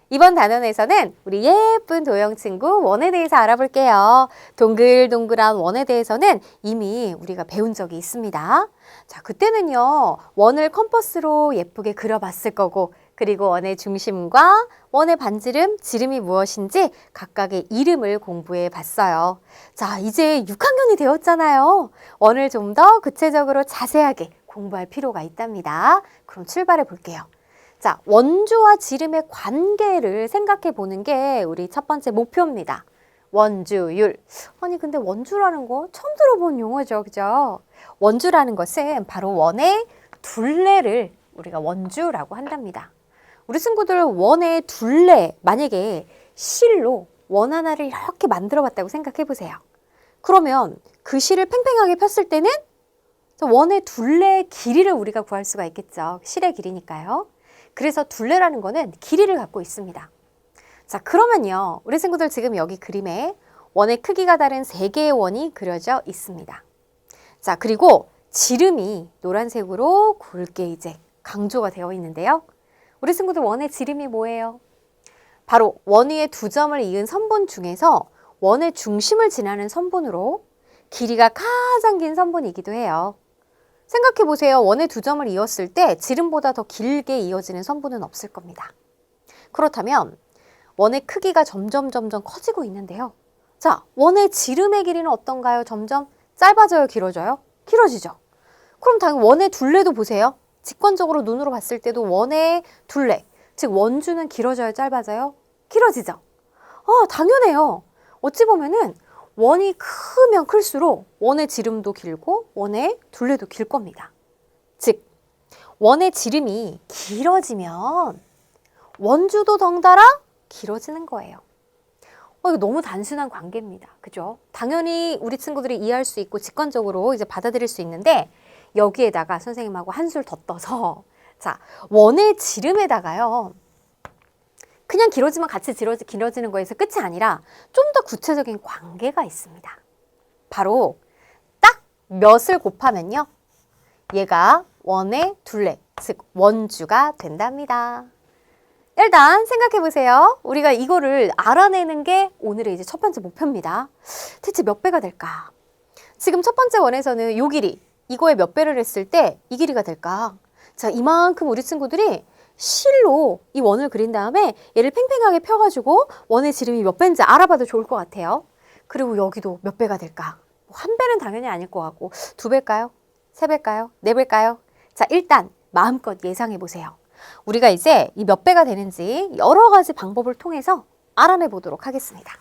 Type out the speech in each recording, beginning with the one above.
이번 단원에서는 우리 예쁜 도형 친구 원에 대해서 알아볼게요. 동글동글한 원에 대해서는 이미 우리가 배운 적이 있습니다. 자, 그때는요, 원을 컴퍼스로 예쁘게 그려봤을 거고, 그리고 원의 중심과 원의 반지름, 지름이 무엇인지 각각의 이름을 공부해 봤어요. 자, 이제 6학년이 되었잖아요. 원을 좀 더 구체적으로 자세하게 공부할 필요가 있답니다. 그럼 출발해 볼게요. 자, 원주와 지름의 관계를 생각해 보는 게 우리 첫 번째 목표입니다. 원주율. 아니, 근데 원주라는 거 처음 들어본 용어죠, 그죠? 원주라는 것은 바로 원의 둘레를 우리가 원주라고 한답니다. 우리 친구들 원의 둘레, 만약에 실로 원 하나를 이렇게 만들어 봤다고 생각해 보세요. 그러면 그 실을 팽팽하게 폈을 때는 원의 둘레의 길이를 우리가 구할 수가 있겠죠. 실의 길이니까요. 그래서 둘레라는 거는 길이를 갖고 있습니다. 자, 그러면요. 우리 친구들 지금 여기 그림에 원의 크기가 다른 3개의 원이 그려져 있습니다. 자, 그리고 지름이 노란색으로 굵게 이제 강조가 되어 있는데요. 우리 친구들 원의 지름이 뭐예요? 바로 원 위에 2점을 이은 선분 중에서 원의 중심을 지나는 선분으로 길이가 가장 긴 선분이기도 해요. 생각해 보세요. 원의 2점을 이었을 때 지름보다 더 길게 이어지는 선분은 없을 겁니다. 그렇다면 원의 크기가 점점 커지고 있는데요. 자, 원의 지름의 길이는 어떤가요? 점점 짧아져요, 길어져요? 길어지죠. 그럼 당연히 원의 둘레도 보세요. 직관적으로 눈으로 봤을 때도 원의 둘레, 즉 원주는 길어져요, 짧아져요? 길어지죠. 당연해요. 어찌 보면은 원이 크면 클수록 원의 지름도 길고 원의 둘레도 길 겁니다. 즉, 원의 지름이 길어지면 원주도 덩달아 길어지는 거예요. 이거 너무 단순한 관계입니다. 그죠? 당연히 우리 친구들이 이해할 수 있고 직관적으로 이제 받아들일 수 있는데 여기에다가 선생님하고 한술 더 떠서 자, 원의 지름에다가요. 그냥 길어지면 같이 길어지는 거에서 끝이 아니라 좀 더 구체적인 관계가 있습니다. 바로 딱 몇을 곱하면요. 얘가 원의 둘레, 즉 원주가 된답니다. 일단 생각해 보세요. 우리가 이거를 알아내는 게 오늘의 이제 첫 번째 목표입니다. 대체 몇 배가 될까? 지금 첫 번째 원에서는 요 길이, 이거에 몇 배를 했을 때 이 길이가 될까? 자, 이만큼 우리 친구들이 실로 이 원을 그린 다음에 얘를 팽팽하게 펴가지고 원의 지름이 몇 배인지 알아봐도 좋을 것 같아요. 그리고 여기도 몇 배가 될까? 한 배는 당연히 아닐 것 같고 2배일까요? 3배일까요? 4배일까요? 자, 일단 마음껏 예상해 보세요. 우리가 이제 이 몇 배가 되는지 여러 가지 방법을 통해서 알아내 보도록 하겠습니다.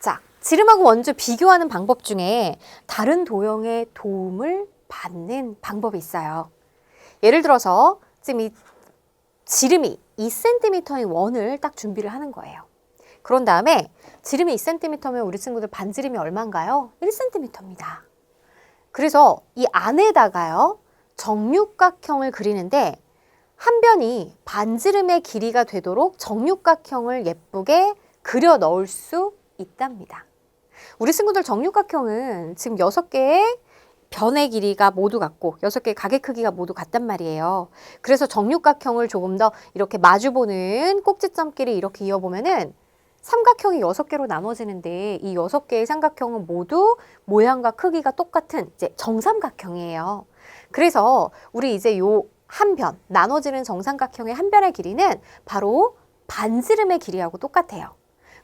자, 지름하고 원주 비교하는 방법 중에 다른 도형의 도움을 받는 방법이 있어요. 예를 들어서 지금 이 지름이 2cm인 원을 딱 준비를 하는 거예요. 그런 다음에 지름이 2cm면 우리 친구들 반지름이 얼마인가요? 1cm입니다. 그래서 이 안에다가요. 정육각형을 그리는데 한 변이 반지름의 길이가 되도록 정육각형을 예쁘게 그려 넣을 수 있답니다. 우리 친구들 정육각형은 지금 6개의 변의 길이가 모두 같고 6개의 각의 크기가 모두 같단 말이에요. 그래서 정육각형을 조금 더 이렇게 마주보는 꼭지점끼리 이렇게 이어보면은 삼각형이 6개로 나눠지는데 이 6개의 삼각형은 모두 모양과 크기가 똑같은 이제 정삼각형이에요. 그래서 우리 이제 요 한 변, 나눠지는 정삼각형의 한 변의 길이는 바로 반지름의 길이하고 똑같아요.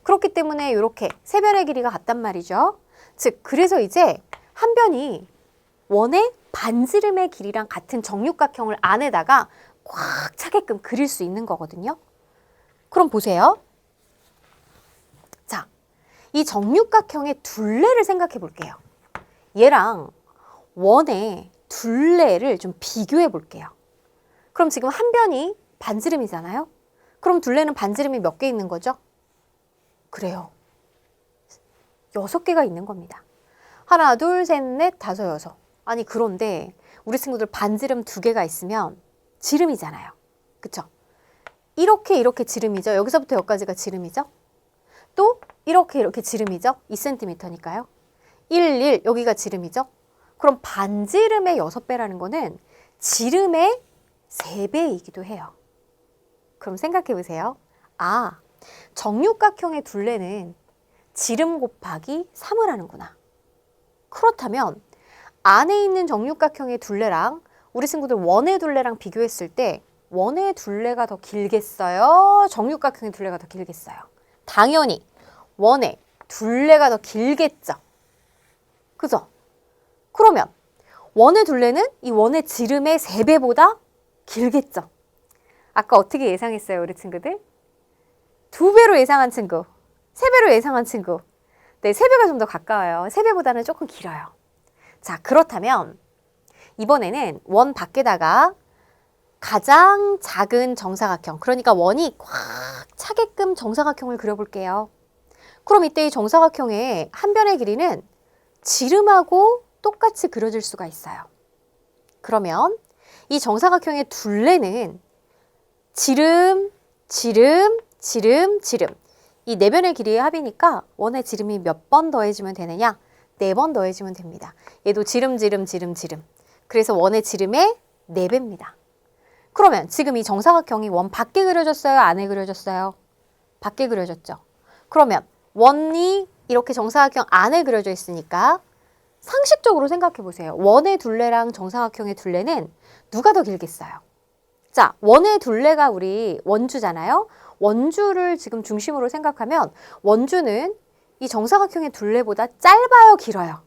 그렇기 때문에 이렇게 세 변의 길이가 같단 말이죠. 즉, 그래서 이제 한 변이 원의 반지름의 길이랑 같은 정육각형을 안에다가 꽉 차게끔 그릴 수 있는 거거든요. 그럼 보세요. 자, 이 정육각형의 둘레를 생각해 볼게요. 얘랑 원의 둘레를 좀 비교해 볼게요. 그럼 지금 한 변이 반지름이잖아요. 그럼 둘레는 반지름이 몇 개 있는 거죠? 그래요. 6개가 있는 겁니다. 하나, 둘, 셋, 넷, 다섯, 여섯. 아니, 그런데 우리 친구들 반지름 2개가 있으면 지름이잖아요. 그쵸? 이렇게 지름이죠. 여기서부터 여기까지가 지름이죠. 또 이렇게 지름이죠. 2cm니까요. 1, 여기가 지름이죠. 그럼 반지름의 6배라는 거는 지름의 3배이기도 해요. 그럼 생각해 보세요. 아, 정육각형의 둘레는 지름 곱하기 3을 하는구나. 그렇다면 안에 있는 정육각형의 둘레랑 우리 친구들 원의 둘레랑 비교했을 때 원의 둘레가 더 길겠어요? 정육각형의 둘레가 더 길겠어요? 당연히 원의 둘레가 더 길겠죠. 그죠? 그러면 원의 둘레는 이 원의 지름의 3배보다 길겠죠. 아까 어떻게 예상했어요, 우리 친구들? 2배로 예상한 친구, 3배로 예상한 친구. 네, 3배가 좀 더 가까워요. 3배보다는 조금 길어요. 자, 그렇다면 이번에는 원 밖에다가 가장 작은 정사각형, 그러니까 원이 꽉 차게끔 정사각형을 그려볼게요. 그럼 이때 이 정사각형의 한 변의 길이는 지름하고 똑같이 그려질 수가 있어요. 그러면 이 정사각형의 둘레는 지름, 지름, 지름, 지름. 이 4변의 길이의 합이니까 원의 지름이 몇 번 더해지면 되느냐? 4번 더해지면 됩니다. 얘도 지름, 지름, 지름, 지름. 그래서 원의 지름의 4배입니다. 그러면 지금 이 정사각형이 원 밖에 그려졌어요? 안에 그려졌어요? 밖에 그려졌죠. 그러면 원이 이렇게 정사각형 안에 그려져 있으니까 상식적으로 생각해 보세요. 원의 둘레랑 정사각형의 둘레는 누가 더 길겠어요? 자, 원의 둘레가 우리 원주잖아요. 원주를 지금 중심으로 생각하면 원주는 이 정사각형의 둘레보다 짧아요, 길어요?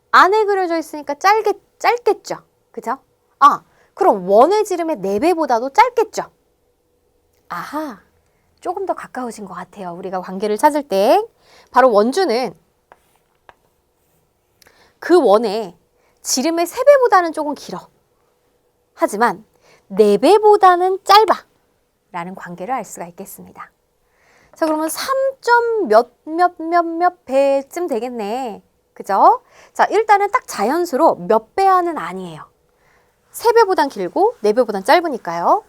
안에 그려져 있으니까 짧겠죠. 그죠? 아, 그럼 원의 지름의 4배보다도 짧겠죠. 아하, 조금 더 가까워진 것 같아요. 우리가 관계를 찾을 때 바로 원주는 그 원의 지름의 3배보다는 조금 길어. 하지만 4배보다는 짧아. 라는 관계를 알 수가 있겠습니다. 자, 그러면 3점 몇 배쯤 되겠네. 그죠? 자, 일단은 딱 자연수로 몇 배하는 아니에요. 3배보단 길고 4배보단 짧으니까요.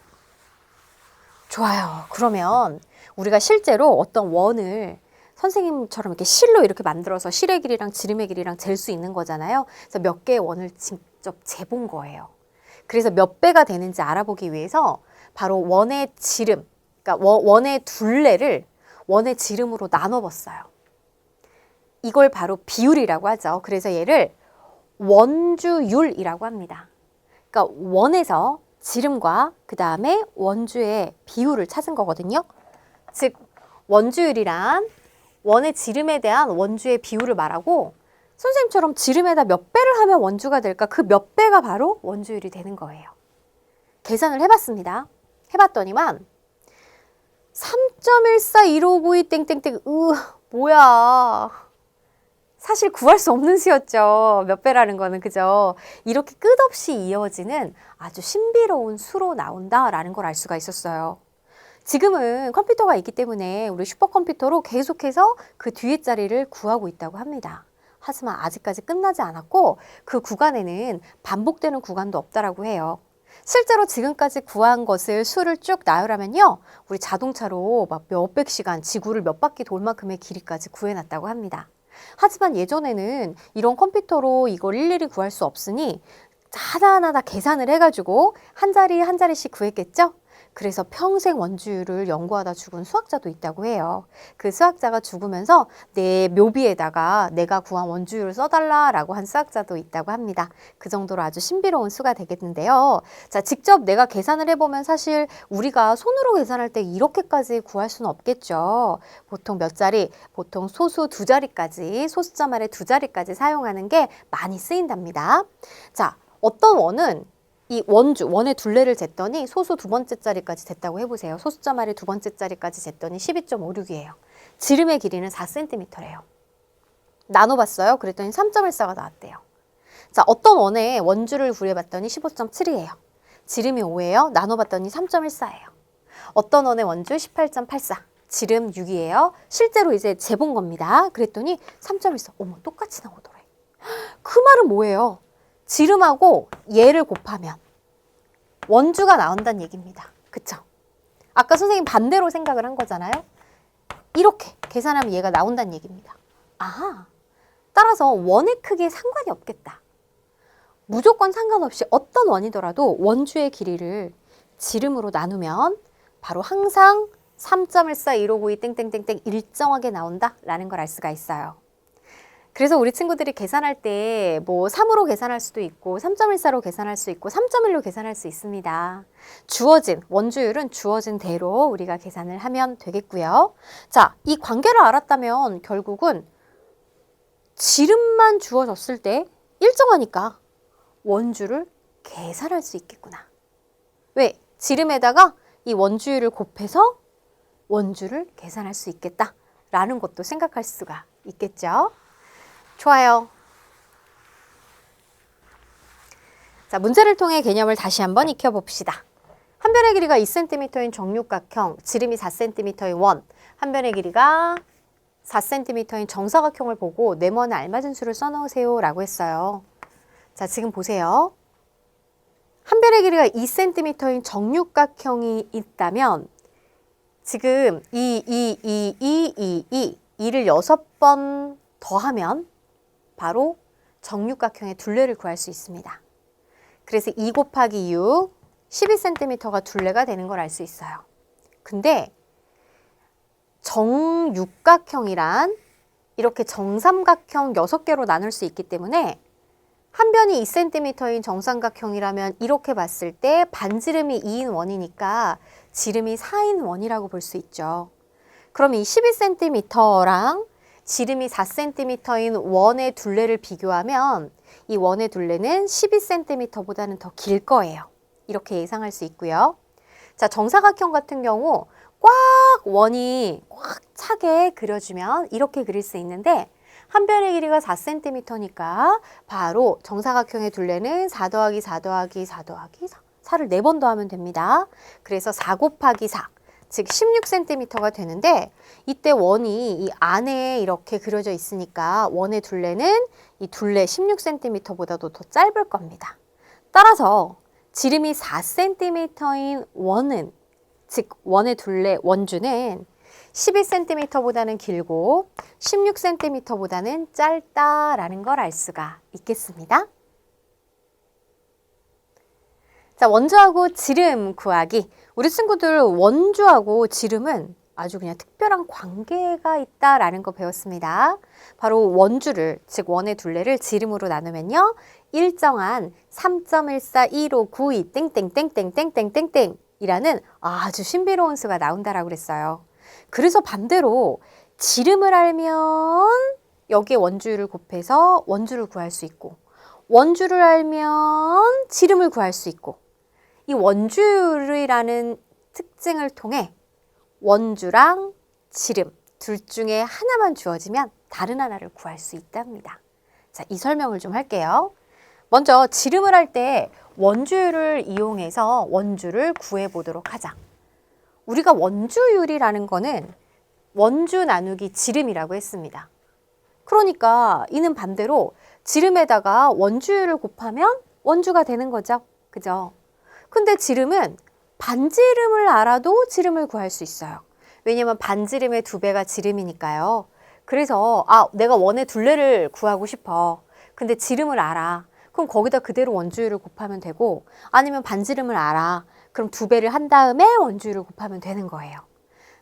좋아요. 그러면 우리가 실제로 어떤 원을 선생님처럼 이렇게 실로 이렇게 만들어서 실의 길이랑 지름의 길이랑 잴 수 있는 거잖아요. 그래서 몇 개의 원을 직접 재본 거예요. 그래서 몇 배가 되는지 알아보기 위해서 바로 원의 지름, 그러니까 원의 둘레를 원의 지름으로 나눠봤어요. 이걸 바로 비율이라고 하죠. 그래서 얘를 원주율이라고 합니다. 그러니까 원에서 지름과 그 다음에 원주의 비율을 찾은 거거든요. 즉 원주율이란 원의 지름에 대한 원주의 비율을 말하고 선생님처럼 지름에다 몇 배를 하면 원주가 될까? 그 몇 배가 바로 원주율이 되는 거예요. 계산을 해봤습니다. 해봤더니만 3.141592 땡땡땡 뭐야. 사실 구할 수 없는 수였죠. 몇 배라는 거는. 그죠? 이렇게 끝없이 이어지는 아주 신비로운 수로 나온다라는 걸 알 수가 있었어요. 지금은 컴퓨터가 있기 때문에 우리 슈퍼컴퓨터로 계속해서 그 뒤에 자리를 구하고 있다고 합니다. 하지만 아직까지 끝나지 않았고 그 구간에는 반복되는 구간도 없다라고 해요. 실제로 지금까지 구한 것을 수를 쭉 나열하면요. 우리 자동차로 막 몇백 시간 지구를 몇 바퀴 돌 만큼의 길이까지 구해놨다고 합니다. 하지만 예전에는 이런 컴퓨터로 이걸 일일이 구할 수 없으니 하나하나 다 계산을 해가지고 한 자리 한 자리씩 구했겠죠? 그래서 평생 원주율을 연구하다 죽은 수학자도 있다고 해요. 그 수학자가 죽으면서 내 묘비에다가 내가 구한 원주율을 써달라라고 한 수학자도 있다고 합니다. 그 정도로 아주 신비로운 수가 되겠는데요. 자, 직접 내가 계산을 해보면 사실 우리가 손으로 계산할 때 이렇게까지 구할 수는 없겠죠. 보통 몇 자리, 보통 소수 2자리까지, 소수점 아래 2자리까지 사용하는 게 많이 쓰인답니다. 자, 어떤 원은 이 원의 둘레를 쟀더니 소수 2번째 자리까지 됐다고 해보세요. 소수점 아래 2번째 자리까지 쟀더니 12.56이에요. 지름의 길이는 4cm래요. 나눠봤어요. 그랬더니 3.14가 나왔대요. 자, 어떤 원의 원주를 구해봤더니 15.7이에요. 지름이 5예요. 나눠봤더니 3.14예요. 어떤 원의 원주 18.84. 지름 6이에요. 실제로 이제 재본 겁니다. 그랬더니 3.14. 어머, 똑같이 나오더래. 그 말은 뭐예요? 지름하고 얘를 곱하면 원주가 나온다는 얘기입니다. 그쵸? 아까 선생님 반대로 생각을 한 거잖아요. 이렇게 계산하면 얘가 나온다는 얘기입니다. 아하, 따라서 원의 크기에 상관이 없겠다. 무조건 상관없이 어떤 원이더라도 원주의 길이를 지름으로 나누면 바로 항상 3.141592 땡땡땡땡 일정하게 나온다라는 걸 알 수가 있어요. 그래서 우리 친구들이 계산할 때 뭐 3으로 계산할 수도 있고 3.14로 계산할 수 있고 3.1로 계산할 수 있습니다. 주어진 원주율은 주어진 대로 우리가 계산을 하면 되겠고요. 자, 이 관계를 알았다면 결국은 지름만 주어졌을 때 일정하니까 원주를 계산할 수 있겠구나. 왜? 지름에다가 이 원주율을 곱해서 원주를 계산할 수 있겠다라는 것도 생각할 수가 있겠죠. 좋아요. 자, 문제를 통해 개념을 다시 한번 익혀봅시다. 한 변의 길이가 2cm인 정육각형, 지름이 4cm인 원, 한 변의 길이가 4cm인 정사각형을 보고 네모안에 알맞은 수를 써놓으세요 라고 했어요. 자, 지금 보세요. 한 변의 길이가 2cm인 정육각형이 있다면 지금 2를 6번 더하면 바로 정육각형의 둘레를 구할 수 있습니다. 그래서 2 곱하기 6, 12cm가 둘레가 되는 걸 알 수 있어요. 근데 정육각형이란 이렇게 정삼각형 6개로 나눌 수 있기 때문에 한 변이 2cm인 정삼각형이라면 이렇게 봤을 때 반지름이 2인 원이니까 지름이 4인 원이라고 볼 수 있죠. 그럼 이 12cm랑 지름이 4cm인 원의 둘레를 비교하면 이 원의 둘레는 12cm보다는 더 길 거예요. 이렇게 예상할 수 있고요. 자, 정사각형 같은 경우 꽉 원이 꽉 차게 그려주면 이렇게 그릴 수 있는데 한 변의 길이가 4cm니까 바로 정사각형의 둘레는 4 더하기 4 더하기 4 더하기 4를 4번 더하면 됩니다. 그래서 4 곱하기 4, 즉 16cm가 되는데 이때 원이 이 안에 이렇게 그려져 있으니까 원의 둘레는 이 둘레 16cm보다도 더 짧을 겁니다. 따라서 지름이 4cm인 원은, 즉 원의 둘레 원주는 12cm보다는 길고 16cm보다는 짧다라는 걸 알 수가 있겠습니다. 자, 원주하고 지름 구하기. 우리 친구들 원주하고 지름은 아주 그냥 특별한 관계가 있다라는 거 배웠습니다. 바로 원주를, 즉 원의 둘레를 지름으로 나누면요. 일정한 3.141592 땡땡땡땡땡땡땡땡 이라는 아주 신비로운 수가 나온다라고 그랬어요. 그래서 반대로 지름을 알면 여기에 원주율을 곱해서 원주를 구할 수 있고 원주를 알면 지름을 구할 수 있고 이 원주율이라는 특징을 통해 원주랑 지름 둘 중에 하나만 주어지면 다른 하나를 구할 수 있답니다. 자, 이 설명을 좀 할게요. 먼저 지름을 할 때 원주율을 이용해서 원주를 구해보도록 하자. 우리가 원주율이라는 거는 원주 나누기 지름이라고 했습니다. 그러니까 이는 반대로 지름에다가 원주율을 곱하면 원주가 되는 거죠. 그죠? 근데 지름은 반지름을 알아도 지름을 구할 수 있어요. 왜냐면 반지름의 2배가 지름이니까요. 그래서 내가 원의 둘레를 구하고 싶어. 근데 지름을 알아. 그럼 거기다 그대로 원주율을 곱하면 되고 아니면 반지름을 알아. 그럼 2배를 한 다음에 원주율을 곱하면 되는 거예요.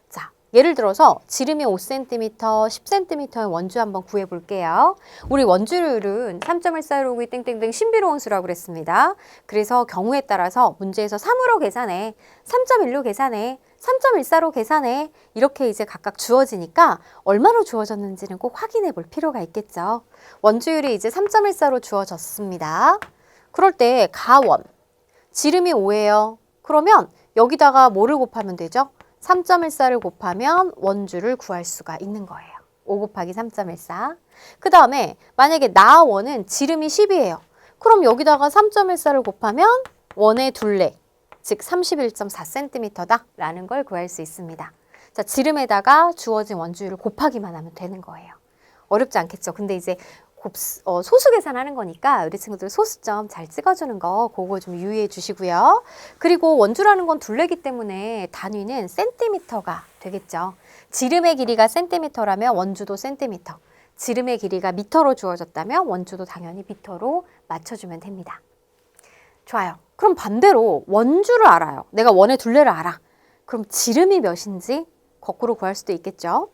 자, 예를 들어서 지름이 5cm, 10cm의 원주 한번 구해볼게요. 우리 원주율은 3.141592 땡땡땡 신비로운 수라고 그랬습니다. 그래서 경우에 따라서 문제에서 3으로 계산해, 3.1로 계산해, 3.14로 계산해 이렇게 이제 각각 주어지니까 얼마로 주어졌는지는 꼭 확인해 볼 필요가 있겠죠. 원주율이 이제 3.14로 주어졌습니다. 그럴 때 가원, 지름이 5예요. 그러면 여기다가 뭐를 곱하면 되죠? 3.14를 곱하면 원주를 구할 수가 있는 거예요. 5 곱하기 3.14. 그 다음에 만약에 나원은 지름이 10이에요. 그럼 여기다가 3.14를 곱하면 원의 둘레, 즉 31.4cm다 라는 걸 구할 수 있습니다. 자, 지름에다가 주어진 원주율을 곱하기만 하면 되는 거예요. 어렵지 않겠죠? 근데 이제 소수 계산하는 거니까 우리 친구들 소수점 잘 찍어주는 거 그거 좀 유의해 주시고요. 그리고 원주라는 건 둘레기 때문에 단위는 센티미터가 되겠죠. 지름의 길이가 센티미터라면 원주도 센티미터, 지름의 길이가 미터로 주어졌다면 원주도 당연히 미터로 맞춰주면 됩니다. 좋아요. 그럼 반대로 원주를 알아요. 내가 원의 둘레를 알아. 그럼 지름이 몇인지 거꾸로 구할 수도 있겠죠.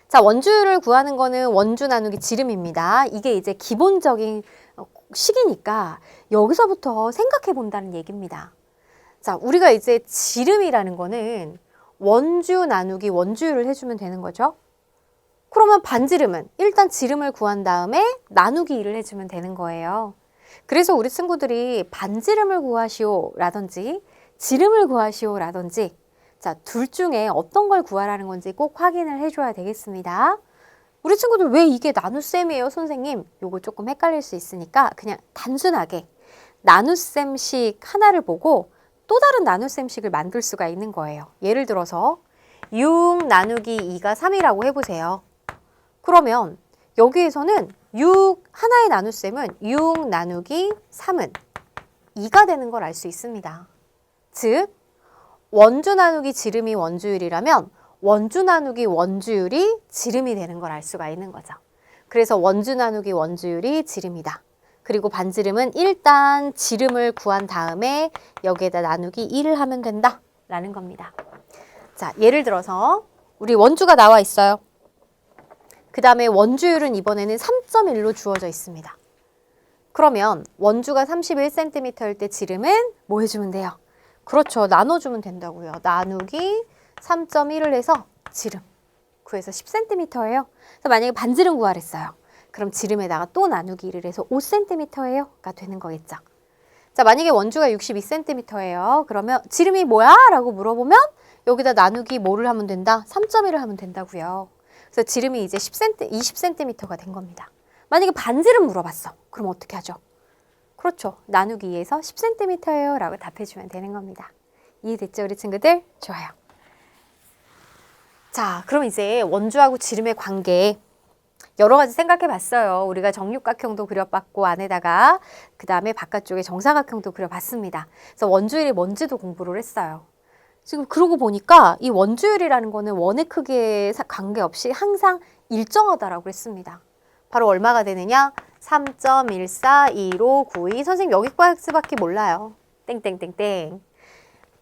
자, 원주율을 구하는 거는 원주 나누기 지름입니다. 이게 이제 기본적인 식이니까 여기서부터 생각해 본다는 얘기입니다. 자, 우리가 이제 지름이라는 거는 원주 나누기 원주율을 해주면 되는 거죠. 그러면 반지름은 일단 지름을 구한 다음에 나누기 2를 해주면 되는 거예요. 그래서 우리 친구들이 반지름을 구하시오 라든지 지름을 구하시오 라든지 자, 둘 중에 어떤 걸 구하라는 건지 꼭 확인을 해줘야 되겠습니다. 우리 친구들 왜 이게 나눗셈이에요, 선생님? 요거 조금 헷갈릴 수 있으니까 그냥 단순하게 나눗셈식 하나를 보고 또 다른 나눗셈식을 만들 수가 있는 거예요. 예를 들어서 6 나누기 2가 3이라고 해보세요. 그러면 여기에서는 6 하나의 나눗셈은 6 나누기 3은 2가 되는 걸 알 수 있습니다. 즉 원주 나누기 지름이 원주율이라면 원주 나누기 원주율이 지름이 되는 걸 알 수가 있는 거죠. 그래서 원주 나누기 원주율이 지름이다. 그리고 반지름은 일단 지름을 구한 다음에 여기에다 나누기 2를 하면 된다 라는 겁니다. 자, 예를 들어서 우리 원주가 나와 있어요. 그 다음에 원주율은 이번에는 3.1로 주어져 있습니다. 그러면 원주가 31cm일 때 지름은 뭐 해주면 돼요? 그렇죠. 나눠주면 된다고요. 나누기 3.1을 해서 지름 구해서 10cm예요. 그래서 만약에 반지름 구하랬어요. 그럼 지름에다가 또 나누기 1을 해서 5cm예요. 가 되는 거겠죠. 자, 만약에 원주가 62cm예요. 그러면 지름이 뭐야? 라고 물어보면 여기다 나누기 뭐를 하면 된다? 3.1을 하면 된다고요. 그래서 지름이 이제 20cm가 된 겁니다. 만약에 반지름 물어봤어. 그럼 어떻게 하죠? 그렇죠. 나누기 2에서 10cm예요. 라고 답해주면 되는 겁니다. 이해됐죠, 우리 친구들? 좋아요. 자, 그럼 이제 원주하고 지름의 관계 여러 가지 생각해 봤어요. 우리가 정육각형도 그려봤고 안에다가 그 다음에 바깥쪽에 정사각형도 그려봤습니다. 그래서 원주율이 뭔지도 공부를 했어요. 지금 그러고 보니까 이 원주율이라는 거는 원의 크기에 관계없이 항상 일정하다라고 했습니다. 바로 얼마가 되느냐? 3.142592 선생님 여기까지밖에 몰라요. 땡땡땡땡.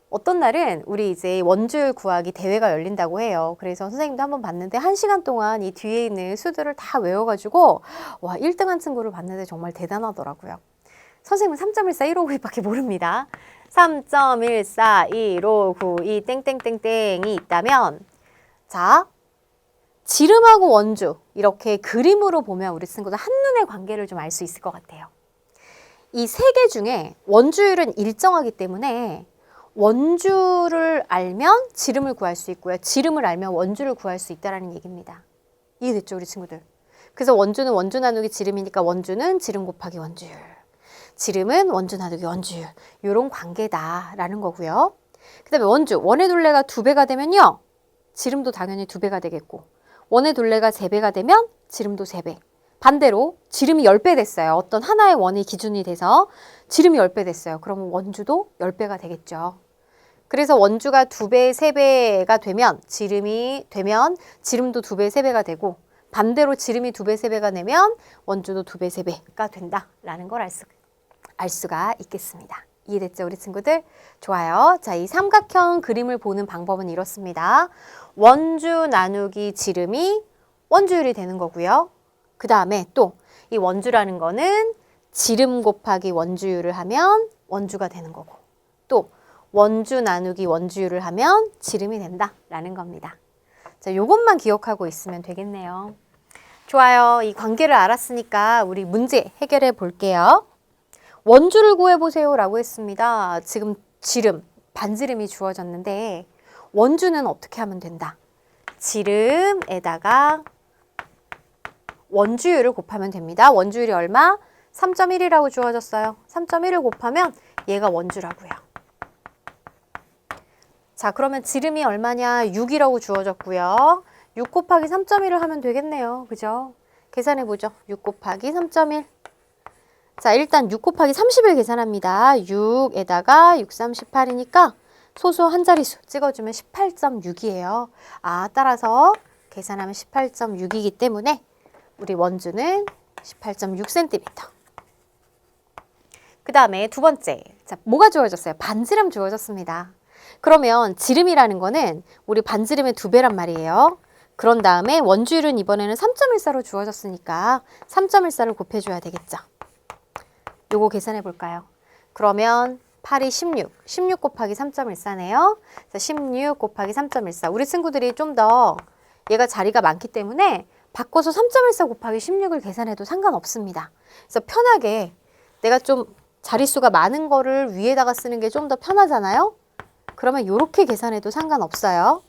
어떤 날은 우리 이제 원주율 구하기 대회가 열린다고 해요. 그래서 선생님도 한번 봤는데 1시간 동안 이 뒤에 있는 수들을 다 외워가지고 와 1등한 친구를 봤는데 정말 대단하더라고요. 선생님은 3.141592밖에 모릅니다. 3.141592 땡땡땡땡이 있다면 자 지름하고 원주 이렇게 그림으로 보면 우리 친구들 한눈에 관계를 좀 알 수 있을 것 같아요. 이 세 개 중에 원주율은 일정하기 때문에 원주를 알면 지름을 구할 수 있고요. 지름을 알면 원주를 구할 수 있다는 얘기입니다. 이해됐죠, 우리 친구들? 그래서 원주는 원주 나누기 지름이니까 원주는 지름 곱하기 원주율. 지름은 원주 나누기 원주율. 이런 관계다라는 거고요. 그 다음에 원주, 원의 둘레가 2배가 되면요. 지름도 당연히 2배가 되겠고 원의 둘레가 3배가 되면 지름도 3배. 반대로 지름이 10배 됐어요. 어떤 하나의 원이 기준이 돼서 지름이 10배 됐어요. 그러면 원주도 10배가 되겠죠. 그래서 원주가 2배, 3배가 되면 지름도 2배, 3배가 되고 반대로 지름이 2배, 3배가 되면 원주도 2배, 3배가 된다라는 걸 알 수가 있겠습니다. 이해됐죠, 우리 친구들? 좋아요. 자, 이 삼각형 그림을 보는 방법은 이렇습니다. 원주 나누기 지름이 원주율이 되는 거고요. 그 다음에 또 이 원주라는 거는 지름 곱하기 원주율을 하면 원주가 되는 거고 또 원주 나누기 원주율을 하면 지름이 된다라는 겁니다. 자, 요것만 기억하고 있으면 되겠네요. 좋아요. 이 관계를 알았으니까 우리 문제 해결해 볼게요. 원주를 구해보세요 라고 했습니다. 지금 지름, 반지름이 주어졌는데 원주는 어떻게 하면 된다? 지름에다가 원주율을 곱하면 됩니다. 원주율이 얼마? 3.1이라고 주어졌어요. 3.1을 곱하면 얘가 원주라고요. 자, 그러면 지름이 얼마냐? 6이라고 주어졌고요. 6 곱하기 3.1을 하면 되겠네요. 그죠? 계산해보죠. 6 곱하기 3.1. 자, 일단 6 곱하기 30을 계산합니다. 6에다가 6, 3, 18이니까 소수 한 자릿수 찍어주면 18.6이에요. 따라서 계산하면 18.6이기 때문에 우리 원주는 18.6cm. 그 다음에 두 번째. 자, 뭐가 주어졌어요? 반지름 주어졌습니다. 그러면 지름이라는 거는 우리 반지름의 2배란 말이에요. 그런 다음에 원주율은 이번에는 3.14로 주어졌으니까 3.14를 곱해줘야 되겠죠. 요거 계산해 볼까요? 그러면 8이 16 곱하기 3.14네요. 16 곱하기 3.14. 우리 친구들이 좀 더 얘가 자리가 많기 때문에 바꿔서 3.14 곱하기 16을 계산해도 상관없습니다. 그래서 편하게 내가 좀 자릿수가 많은 거를 위에다가 쓰는 게 좀 더 편하잖아요. 그러면 이렇게 계산해도 상관없어요.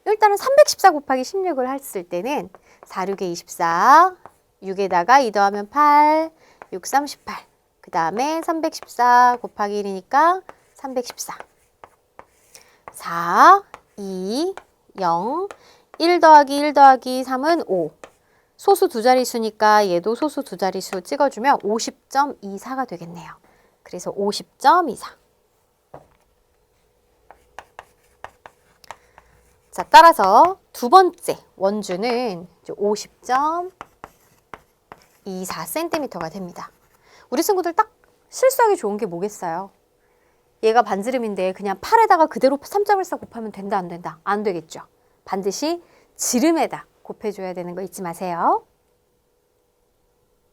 일단은 314 곱하기 16을 했을 때는 4, 6에 24, 6에다가 2 더하면 8, 6, 38. 그 다음에 314 곱하기 1이니까 314. 4, 2, 0, 1 더하기 1 더하기 3은 5. 소수 두 자릿수니까 얘도 소수 두 자릿수 찍어주면 50.24가 되겠네요. 그래서 50.24. 자, 따라서 두 번째 원주는 50.24cm가 됩니다. 우리 친구들 딱 실수하기 좋은 게 뭐겠어요? 얘가 반지름인데 그냥 8에다가 그대로 3.14 곱하면 된다, 안 된다? 안 되겠죠. 반드시 지름에다 곱해줘야 되는 거 잊지 마세요.